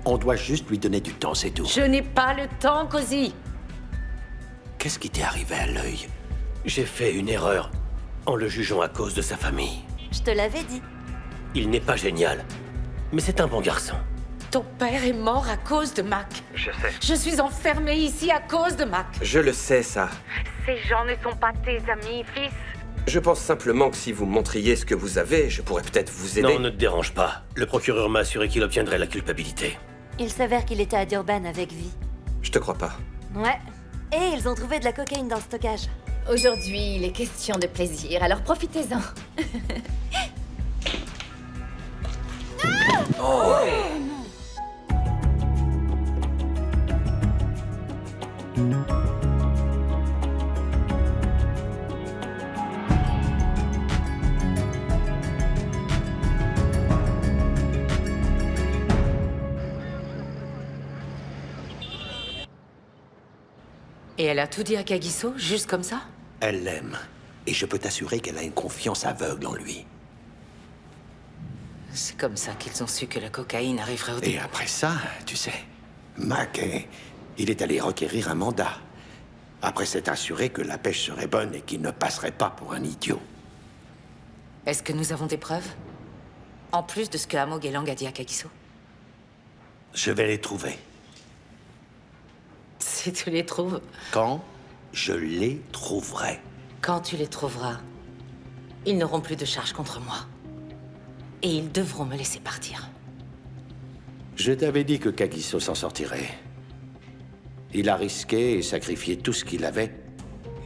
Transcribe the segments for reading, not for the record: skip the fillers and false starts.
On doit juste lui donner du temps, c'est tout. Je n'ai pas le temps, Cozy. Qu'est-ce qui t'est arrivé à l'œil? J'ai fait une erreur en le jugeant à cause de sa famille. Je te l'avais dit. Il n'est pas génial, mais c'est un bon garçon. Ton père est mort à cause de Mac. Je sais. Je suis enfermée ici à cause de Mac. Je le sais, ça. Ces gens ne sont pas tes amis, fils. Je pense simplement que si vous me montriez ce que vous avez, je pourrais peut-être vous aider. Non, ne te dérange pas. Le procureur m'a assuré qu'il obtiendrait la culpabilité. Il s'avère qu'il était à Durban avec Vi. Je te crois pas. Ouais. Et ils ont trouvé de la cocaïne dans le stockage. Aujourd'hui, il est question de plaisir, alors profitez-en. Et elle a tout dit à Kagiso, juste comme ça? Elle l'aime. Et je peux t'assurer qu'elle a une confiance aveugle en lui. C'est comme ça qu'ils ont su que la cocaïne arriverait au Et début. après ça, tu sais, Mac, il est allé requérir un mandat. Après s'être assuré que la pêche serait bonne et qu'il ne passerait pas pour un idiot. Est-ce que nous avons des preuves? En plus de ce que Amo Gelang a dit à Kagiso? Je vais les trouver. Si tu les trouves, Quand je les trouverai. quand tu les trouveras, ils n'auront plus de charge contre moi. Et ils devront me laisser partir. Je t'avais dit que Kagiso s'en sortirait. Il a risqué et sacrifié tout ce qu'il avait,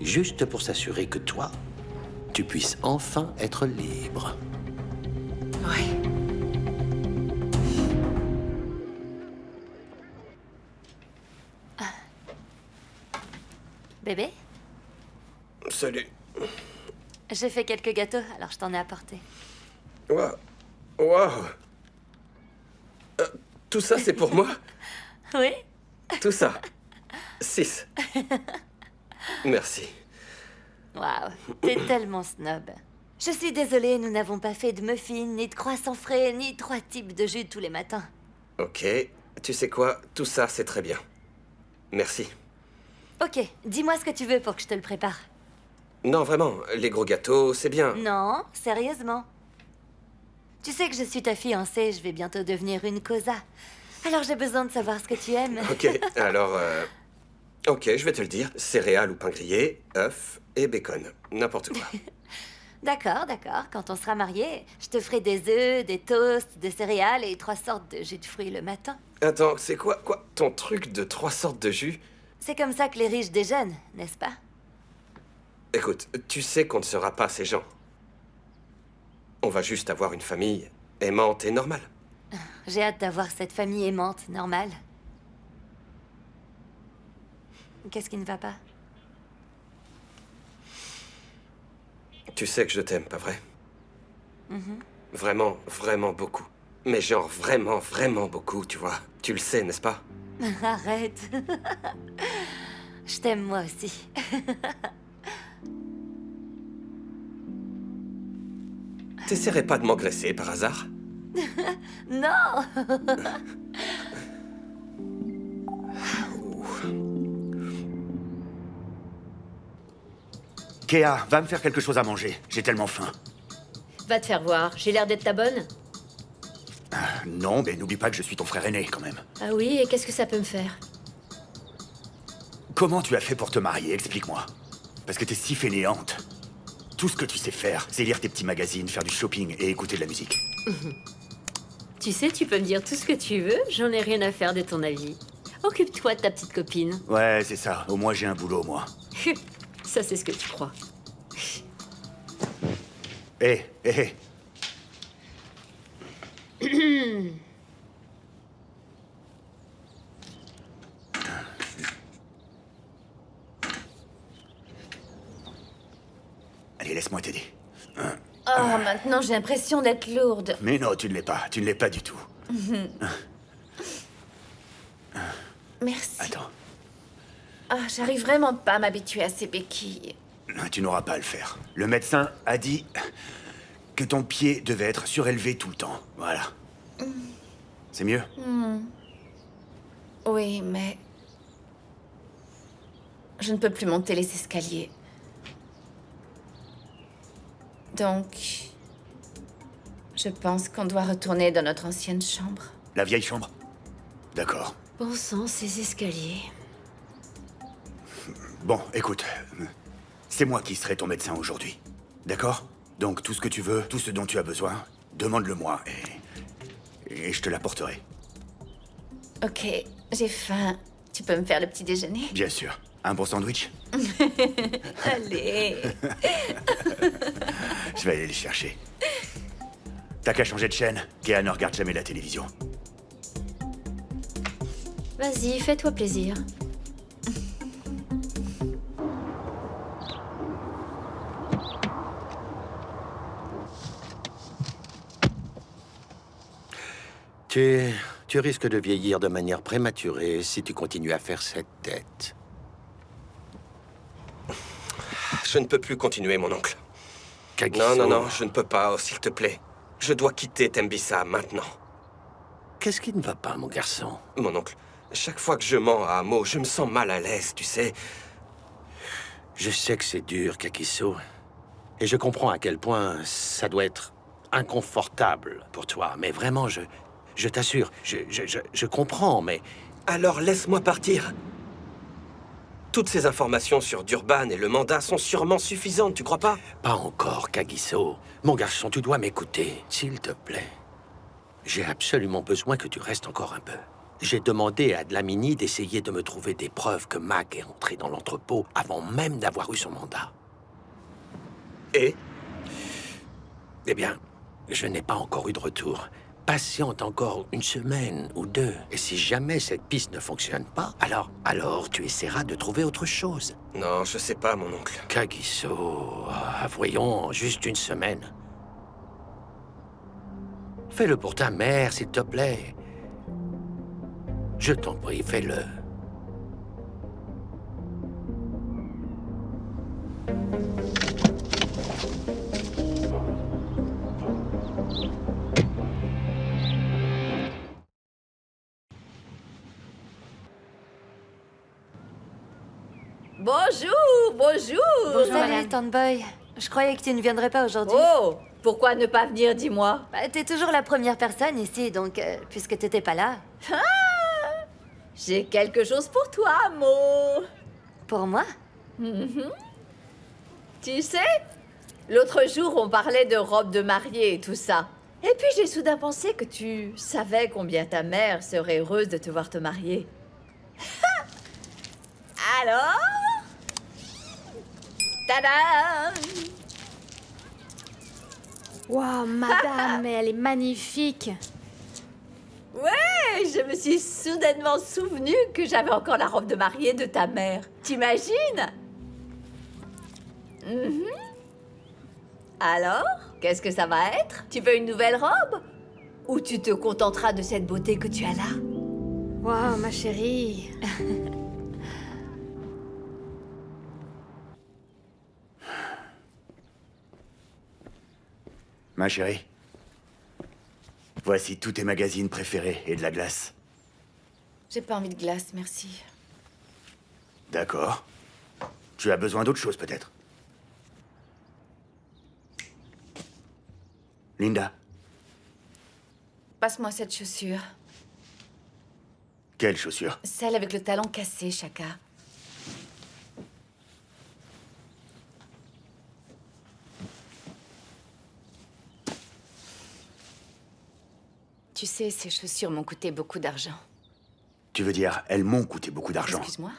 juste pour s'assurer que toi, tu puisses enfin être libre. Ouais. Bébé, Salut. j'ai fait quelques gâteaux, alors je t'en ai apporté. Waouh. Waouh. Tout ça, c'est pour moi? Oui? Tout ça. 6. Merci. Waouh, t'es tellement snob. Je suis désolée, nous n'avons pas fait de muffins, ni de croissants frais, ni 3 types de jus tous les matins. Ok. Tu sais quoi? Tout ça, c'est très bien. Merci. Ok, dis-moi ce que tu veux pour que je te le prépare. Non, vraiment, les gros gâteaux, c'est bien. Non, sérieusement. Tu sais que je suis ta fiancée, je vais bientôt devenir une cosa. Alors j'ai besoin de savoir ce que tu aimes. Ok, alors... Ok, je vais te le dire. Céréales ou pain grillé, œufs et bacon. N'importe quoi. D'accord, d'accord. Quand on sera mariés, je te ferai des œufs, des toasts, des céréales et 3 sortes de jus de fruits le matin. Attends, c'est quoi ton truc de 3 sortes de jus? C'est comme ça que les riches déjeunent, n'est-ce pas? Écoute, tu sais qu'on ne sera pas ces gens. On va juste avoir une famille aimante et normale. J'ai hâte d'avoir cette famille aimante, normale. Qu'est-ce qui ne va pas? Tu sais que je t'aime, pas vrai? Vraiment, vraiment beaucoup. Mais genre vraiment, vraiment beaucoup, tu vois. Tu le sais, n'est-ce pas? Arrête. Je t'aime moi aussi. T'essaierais pas de m'engraisser par hasard? Non. Kéa, va me faire quelque chose à manger. J'ai tellement faim. Va te faire voir, j'ai l'air d'être ta bonne. Non, mais n'oublie pas que je suis ton frère aîné, quand même. Ah oui, et qu'est-ce que ça peut me faire? Comment tu as fait pour te marier? Explique-moi. Parce que t'es si fainéante. Tout ce que tu sais faire, c'est lire tes petits magazines, faire du shopping et écouter de la musique. Tu sais, tu peux me dire tout ce que tu veux, j'en ai rien à faire de ton avis. Occupe-toi de ta petite copine. Ouais, c'est ça. Au moins, j'ai un boulot, moi. Ça, c'est ce que tu crois. Hé, hé, hé. Allez, laisse-moi t'aider. Oh, maintenant j'ai l'impression d'être lourde. Mais non, tu ne l'es pas. Tu ne l'es pas du tout. Merci. Attends, Ah, j'arrive vraiment pas à m'habituer à ces béquilles. tu n'auras pas à le faire. Le médecin a dit que ton pied devait être surélevé tout le temps. Voilà. C'est mieux? Oui, mais... je ne peux plus monter les escaliers. Donc... je pense qu'on doit retourner dans notre ancienne chambre. La vieille chambre? D'accord. Bon sang, ces escaliers. Bon, écoute. C'est moi qui serai ton médecin aujourd'hui. D'accord? Donc tout ce que tu veux, tout ce dont tu as besoin, demande-le-moi et je te l'apporterai. Ok, j'ai faim. Tu peux me faire le petit déjeuner? Bien sûr. Un bon sandwich? Allez. Je vais aller le chercher. T'as qu'à changer de chaîne. Kéa ne regarde jamais la télévision. Vas-y, fais-toi plaisir. Tu risques de vieillir de manière prématurée si tu continues à faire cette tête. Je ne peux plus continuer, mon oncle. Kagiso, Non, je ne peux pas, oh, s'il te plaît. Je dois quitter Tembisa maintenant. qu'est-ce qui ne va pas, mon garçon? Mon oncle, chaque fois que je mens à Amo, je me sens mal à l'aise, tu sais. Je sais que c'est dur, Kagiso. Et je comprends à quel point ça doit être inconfortable pour toi. Mais vraiment, je t'assure, je comprends, mais... Alors laisse-moi partir. Toutes ces informations sur Durban et le mandat sont sûrement suffisantes, tu crois pas? Pas encore, Kagiso. Mon garçon, tu dois m'écouter, s'il te plaît. J'ai absolument besoin que tu restes encore un peu. J'ai demandé à Dlamini d'essayer de me trouver des preuves que Mac est entré dans l'entrepôt avant même d'avoir eu son mandat. Et? Eh bien, je n'ai pas encore eu de retour. Patiente encore une semaine ou deux. Et si jamais cette piste ne fonctionne pas, alors tu essaieras de trouver autre chose. Non, je sais pas, mon oncle. Kagiso, voyons, juste une semaine. Fais-le pour ta mère, s'il te plaît. Je t'en prie, fais-le. Bonjour, bonjour. Salut, Tante Boy. Je croyais que tu ne viendrais pas aujourd'hui. Oh, pourquoi ne pas venir, dis-moi? Bah, t'es toujours la première personne ici, donc puisque t'étais pas là. J'ai quelque chose pour toi, Mo. Pour moi? Tu sais, l'autre jour, on parlait de robe de mariée et tout ça. Et puis j'ai soudain pensé que tu savais combien ta mère serait heureuse de te voir te marier. Alors? Tadam! Waouh, madame, mais elle est magnifique. Ouais, je me suis soudainement souvenu que j'avais encore la robe de mariée de ta mère. T'imagines? Alors, qu'est-ce que ça va être? Tu veux une nouvelle robe? Ou tu te contenteras de cette beauté que tu as là? Waouh, ma chérie. Ma chérie, voici tous tes magazines préférés et de la glace. J'ai pas envie de glace, merci. D'accord. Tu as besoin d'autre chose, peut-être? Linda, Passe-moi cette chaussure. quelle chaussure? Celle avec le talon cassé, Chaka. Tu sais, ces chaussures m'ont coûté beaucoup d'argent. Tu veux dire, elles m'ont coûté beaucoup d'argent. Excuse-moi?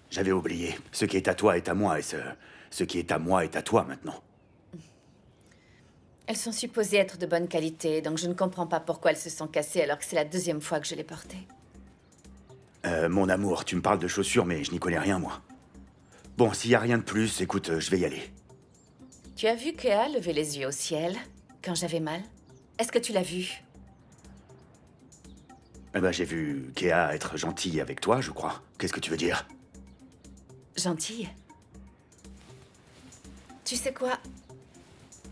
J'avais oublié. Ce qui est à toi est à moi, et ce qui est à moi est à toi maintenant. Elles sont supposées être de bonne qualité, donc je ne comprends pas pourquoi elles se sont cassées alors que c'est la deuxième fois que je les portais. Mon amour, tu me parles de chaussures, mais je n'y connais rien, moi. Bon, s'il y a rien de plus, écoute, je vais y aller. Tu as vu Kéa lever les yeux au ciel quand j'avais mal? Est-ce que tu l'as vu? Eh ben, j'ai vu Kéa être gentille avec toi, je crois. Qu'est-ce que tu veux dire? Gentille? Tu sais quoi?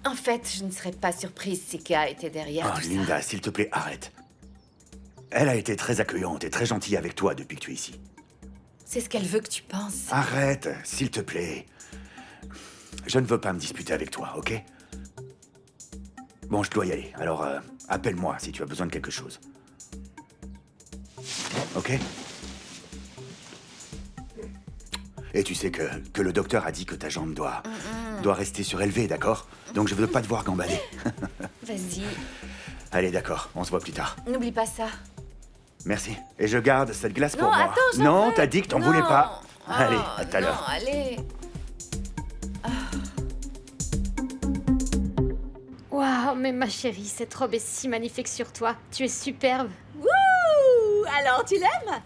En fait, je ne serais pas surprise si Kéa était derrière Oh, tout Linda, s'il te plaît, arrête. Elle a été très accueillante et très gentille avec toi depuis que tu es ici. C'est ce qu'elle veut que tu penses. Arrête, s'il te plaît. Je ne veux pas me disputer avec toi, ok? Bon, je dois y aller, alors appelle-moi si tu as besoin de quelque chose. Ok? Et tu sais que le docteur a dit que ta jambe doit rester surélevée, d'accord? Donc je veux pas te voir gambader. Vas-y, Allez, d'accord, on se voit plus tard. n'oublie pas ça. Merci. Et je garde cette glace pour Non, moi. attends, j'en Non, veux. t'as dit que t'en Non. voulais pas. Oh, Allez, à tout à non, l'heure. allez. Waouh, mais ma chérie, cette robe est si magnifique sur toi. Tu es superbe. Wouh! Alors, tu l'aimes?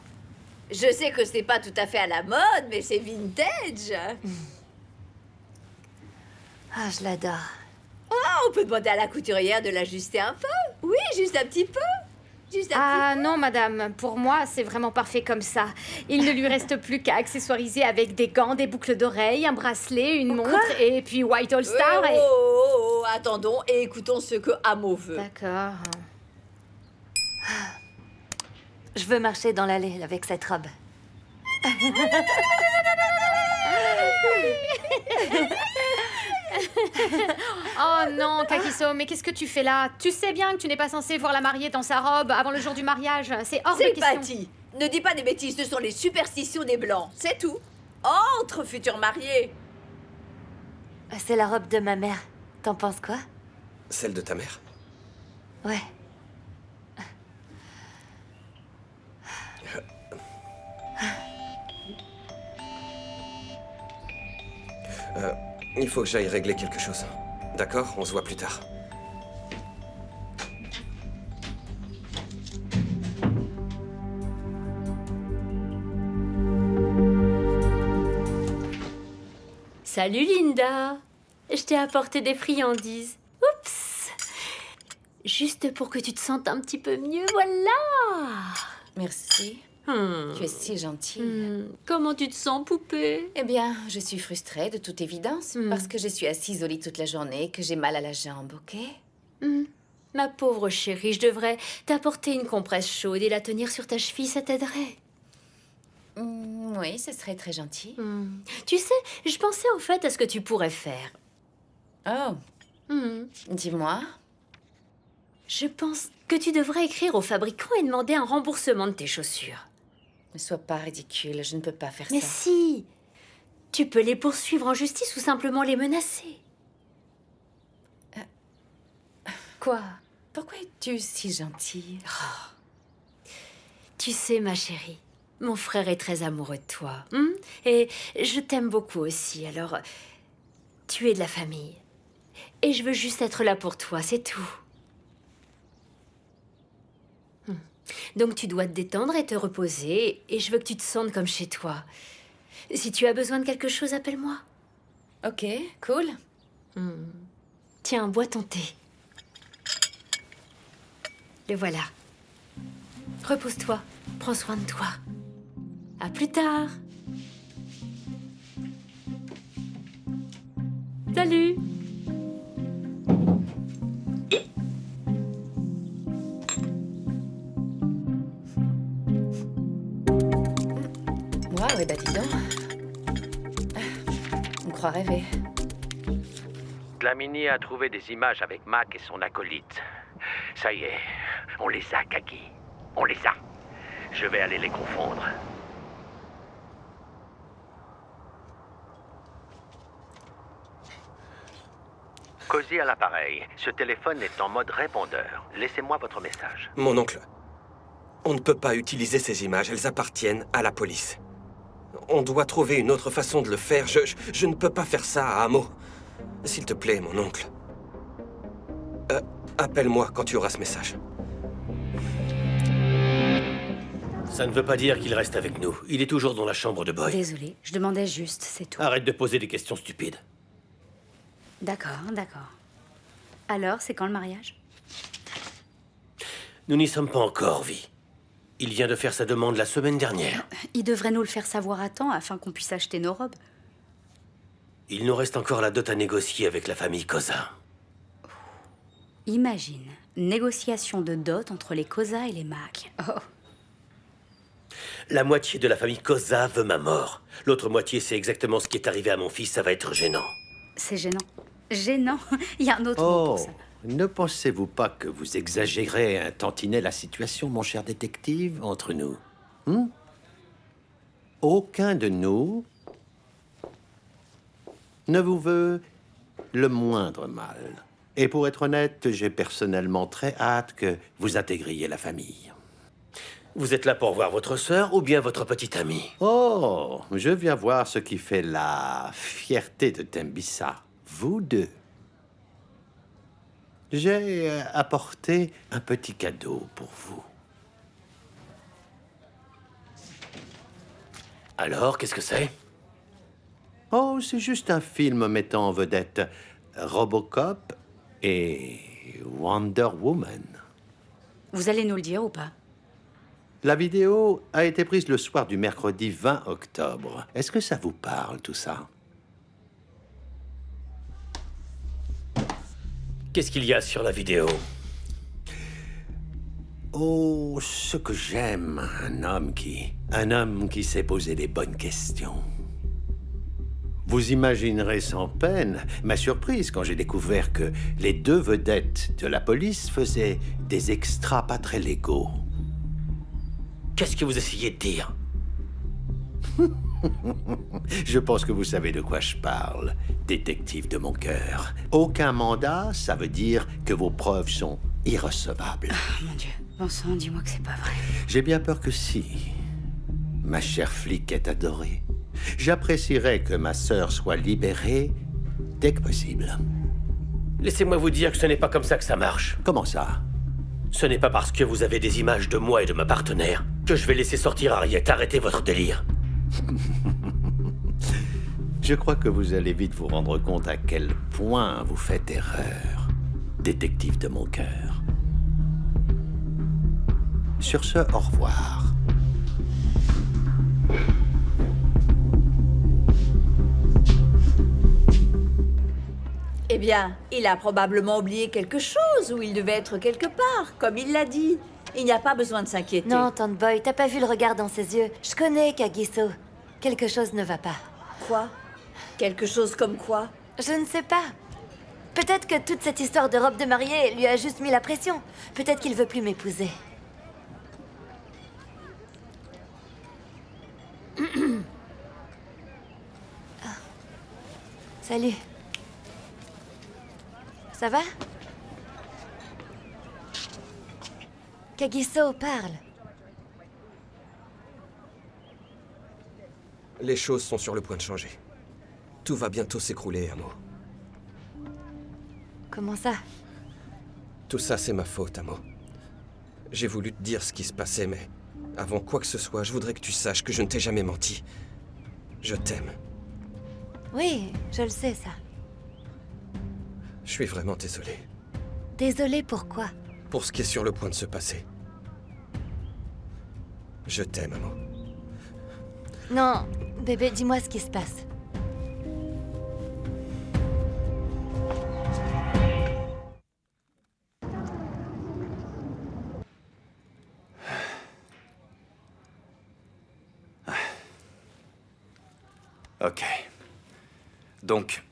Je sais que c'est pas tout à fait à la mode, mais c'est vintage. Ah, je l'adore. Ah, on peut demander à la couturière de l'ajuster un peu. Oui, juste un petit peu. Juste un Ah non, madame, pour moi, c'est vraiment parfait comme ça. Il ne lui reste plus qu'à accessoiriser avec des gants, des boucles d'oreilles, un bracelet, une montre, et puis White All petit Star. peu. et... Oh, attendons et écoutons ce que Amo veut. D'accord. Je veux marcher dans l'allée avec cette robe. Oh non, Kakiso, mais qu'est-ce que tu fais là? Tu sais bien que tu n'es pas censé voir la mariée dans sa robe avant le jour du mariage. C'est hors de C'est question. Patty. Ne dis pas des bêtises, ce sont les superstitions des Blancs, c'est tout. Entre futurs mariés. C'est la robe de ma mère. T'en penses quoi? Celle de ta mère. Ouais. Il faut que j'aille régler quelque chose. D'accord? On se voit plus tard. Salut Linda, je t'ai apporté des friandises. Oups, juste pour que tu te sentes un petit peu mieux, voilà. Merci. Tu es si gentille. Comment tu te sens, poupée? Eh bien, je suis frustrée de toute évidence parce que je suis assise au lit toute la journée et que j'ai mal à la jambe, ok? Ma pauvre chérie, je devrais t'apporter une compresse chaude et la tenir sur ta cheville, ça t'aiderait. Oui, ce serait très gentil. Tu sais, je pensais en fait à ce que tu pourrais faire. Oh, dis-moi. Je pense que tu devrais écrire au fabricant et demander un remboursement de tes chaussures. Ne sois pas ridicule, je ne peux pas faire Mais ça. si, tu peux les poursuivre en justice ou simplement les menacer. Quoi? Pourquoi es-tu si gentille? Tu sais, ma chérie, mon frère est très amoureux de toi. Et je t'aime beaucoup aussi, alors tu es de la famille. Et je veux juste être là pour toi, c'est tout. Donc tu dois te détendre et te reposer, et je veux que tu te sentes comme chez toi. Si tu as besoin de quelque chose, appelle-moi. Ok, cool. Tiens, bois ton thé. Le voilà. Repose-toi, prends soin de toi. À plus tard. Salut. Waouh, et bah dis donc. On croit rêver. Dlamini a trouvé des images avec Mac et son acolyte. Ça y est, on les a, Kaki. On les a. Je vais aller les confondre. Cozy à l'appareil. Ce téléphone est en mode répondeur. Laissez-moi votre message. Mon oncle, on ne peut pas utiliser ces images. Elles appartiennent à la police. On doit trouver une autre façon de le faire. Je ne peux pas faire ça à Amo. S'il te plaît, mon oncle. Appelle-moi quand tu auras ce message. Ça ne veut pas dire qu'il reste avec nous. Il est toujours dans la chambre de Boy. Désolée, je demandais juste, c'est tout. Arrête de poser des questions stupides. D'accord, d'accord. Alors, c'est quand le mariage? Nous n'y sommes pas encore, Vi. Il vient de faire sa demande la semaine dernière. Il devrait nous le faire savoir à temps afin qu'on puisse acheter nos robes. Il nous reste encore la dot à négocier avec la famille Koza. Imagine, Négociation de dot entre les Koza et les Mac. Oh. La moitié de la famille Koza veut ma mort. L'autre moitié, c'est exactement ce qui est arrivé à mon fils. Ça va être gênant. C'est gênant. Gênant. Il y a un autre mot pour ça. Ne pensez-vous pas que vous exagérez un tantinet la situation, mon cher détective, entre nous? Aucun de nous ne vous veut le moindre mal. Et pour être honnête, j'ai personnellement très hâte que vous intégriez la famille. Vous êtes là pour voir votre sœur ou bien votre petite amie? Oh, je viens voir ce qui fait la fierté de Tembissa. Vous deux. J'ai apporté un petit cadeau pour vous. Alors, qu'est-ce que c'est? Oh, c'est juste un film mettant en vedette Robocop et Wonder Woman. Vous allez nous le dire ou pas? La vidéo a été prise le soir du mercredi 20 octobre. Est-ce que ça vous parle, tout ça? Qu'est-ce qu'il y a sur la vidéo? Oh, ce que j'aime, un homme qui sait poser les bonnes questions. Vous imaginerez sans peine ma surprise quand j'ai découvert que les deux vedettes de la police faisaient des extras pas très légaux. Qu'est-ce que vous essayez de dire? Je pense que vous savez de quoi je parle, détective de mon cœur. Aucun mandat, ça veut dire que vos preuves sont irrecevables. Oh, mon Dieu. Bon sang, dis-moi que c'est pas vrai. J'ai bien peur que si. Ma chère flic est adorée. J'apprécierais que ma sœur soit libérée dès que possible. Laissez-moi vous dire que ce n'est pas comme ça que ça marche. Comment ça? Ce n'est pas parce que vous avez des images de moi et de ma partenaire que je vais laisser sortir Harriet. Arrêtez votre délire. Je crois que vous allez vite vous rendre compte à quel point vous faites erreur, détective de mon cœur. Sur ce, au revoir. Eh bien, il a probablement oublié quelque chose ou il devait être quelque part, comme il l'a dit. Il n'y a pas besoin de s'inquiéter. Non, Tante Boy, t'as pas vu le regard dans ses yeux. Je connais Kagiso. Quelque chose ne va pas. Quoi? Quelque chose comme quoi? Je ne sais pas. Peut-être que toute cette histoire de robe de mariée lui a juste mis la pression. Peut-être qu'il veut plus m'épouser. Ah. Salut. Ça va? Kagiso, parle. Les choses sont sur le point de changer. Tout va bientôt s'écrouler, Amo. Comment ça? Tout ça, c'est ma faute, Amo. J'ai voulu te dire ce qui se passait, mais avant quoi que ce soit, je voudrais que tu saches que je ne t'ai jamais menti. Je t'aime. Oui, je le sais, ça. Je suis vraiment désolé. Désolée, pourquoi? Pour ce qui est sur le point de se passer. Je t'aime, Amo. Non, bébé, dis-moi ce qui se passe. Ok. Donc,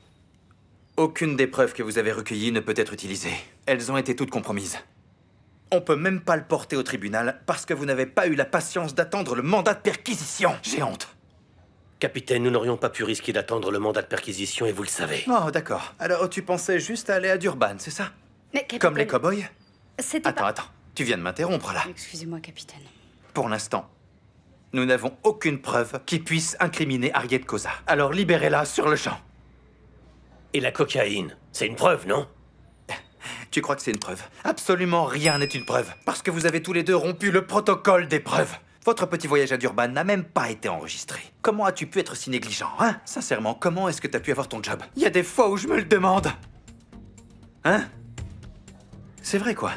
aucune des preuves que vous avez recueillies ne peut être utilisée. Elles ont été toutes compromises. On peut même pas le porter au tribunal parce que vous n'avez pas eu la patience d'attendre le mandat de perquisition. J'ai honte. Capitaine, nous n'aurions pas pu risquer d'attendre le mandat de perquisition et vous le savez. Oh, d'accord. Alors, tu pensais juste à aller à Durban, c'est ça? Mais, capitaine, Comme les cow-boys? C'était Attends, pas... attends. Tu viens de m'interrompre, là. Excusez-moi, capitaine. Pour l'instant, nous n'avons aucune preuve qui puisse incriminer Harriet Koza. Alors libérez-la sur le champ. Et la cocaïne, c'est une preuve, non? Tu crois que c'est une preuve? Absolument rien n'est une preuve. Parce que vous avez tous les deux rompu le protocole des preuves. Votre petit voyage à Durban n'a même pas été enregistré. Comment as-tu pu être si négligent, hein? Sincèrement, comment est-ce que t'as pu avoir ton job? Il y a des fois où je me le demande. Hein? C'est vrai, quoi.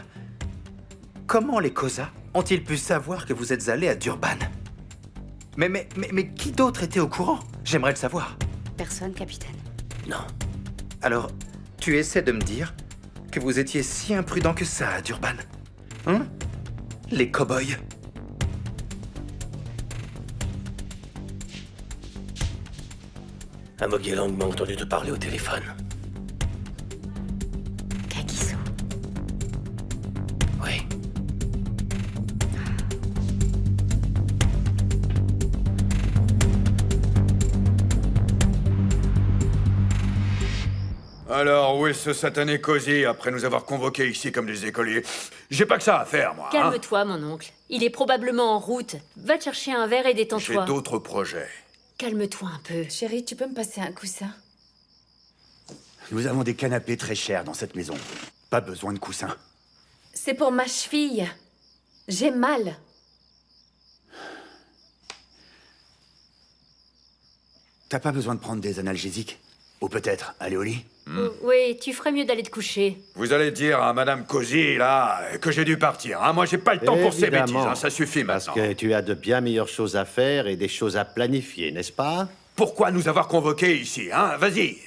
Comment les Koza ont-ils pu savoir que vous êtes allé à Durban? Mais qui d'autre était au courant? J'aimerais le savoir. Personne, capitaine. Non. Alors, tu essaies de me dire que vous étiez si imprudent que ça, Durban. Hein? Les cow-boys. Amogelang m'a entendu te parler au téléphone. Kagiso. Oui. Alors, où est ce satané Cozy après nous avoir convoqués ici comme des écoliers? J'ai pas que ça à faire, moi. hein. Calme-toi, mon oncle. Il est probablement en route. Va te chercher un verre et J'ai détends-toi. d'autres projets. Calme-toi un peu. Chérie, tu peux me passer un coussin? Nous avons des canapés très chers dans cette maison. Pas besoin de coussins. C'est pour ma cheville. J'ai mal. T'as pas besoin de prendre des analgésiques? Ou peut-être aller au lit? Oui, tu ferais mieux d'aller te coucher. Vous allez dire à Madame Cozy, là, que j'ai dû partir. Hein. Moi, j'ai pas le temps pour ces bêtises. Évidemment. Hein. Ça suffit Parce maintenant. que tu as de bien meilleures choses à faire et des choses à planifier, n'est-ce pas? Pourquoi nous avoir convoqués ici, hein? Vas-y.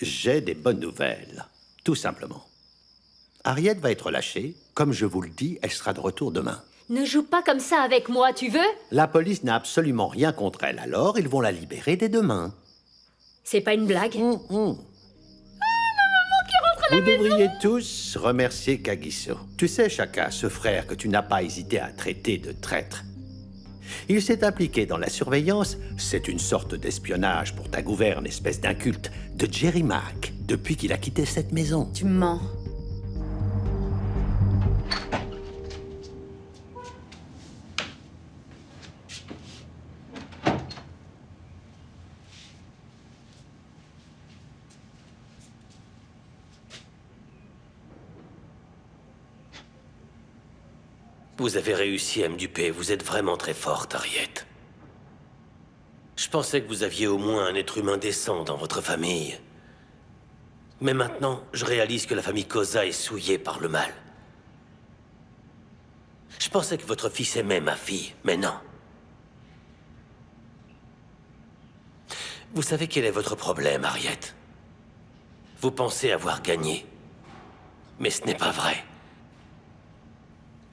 J'ai des bonnes nouvelles, tout simplement. Harriet va être lâchée. Comme je vous le dis, elle sera de retour demain. Ne joue pas comme ça avec moi, tu veux? La police n'a absolument rien contre elle, alors ils vont la libérer dès demain. C'est pas une blague. Vous devriez tous remercier Kagiso. Tu sais, Shaka, ce frère que tu n'as pas hésité à traiter de traître. Il s'est impliqué dans la surveillance. C'est une sorte d'espionnage pour ta gouverne, espèce d'inculte, de Jerry Mack, depuis qu'il a quitté cette maison. Tu mens. Vous avez réussi à me duper. Vous êtes vraiment très forte, Harriet. Je pensais que vous aviez au moins un être humain décent dans votre famille. Mais maintenant, je réalise que la famille Koza est souillée par le mal. Je pensais que votre fils aimait ma fille, mais non. Vous savez quel est votre problème, Harriet? Vous pensez avoir gagné. Mais ce n'est pas vrai.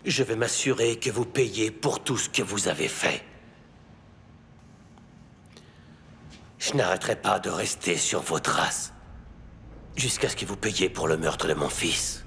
Je vais m'assurer que vous payez pour tout ce que vous avez fait. Je n'arrêterai pas de rester sur vos traces. Jusqu'à ce que vous payiez pour le meurtre de mon fils.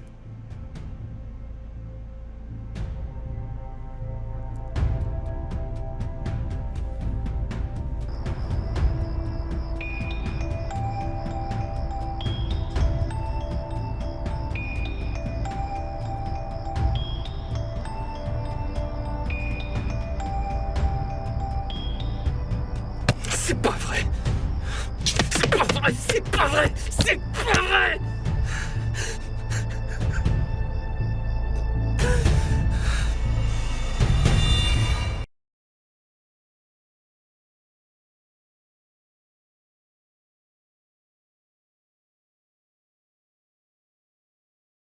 C'est pas vrai. C'est pas vrai. C'est pas vrai. C'est pas vrai.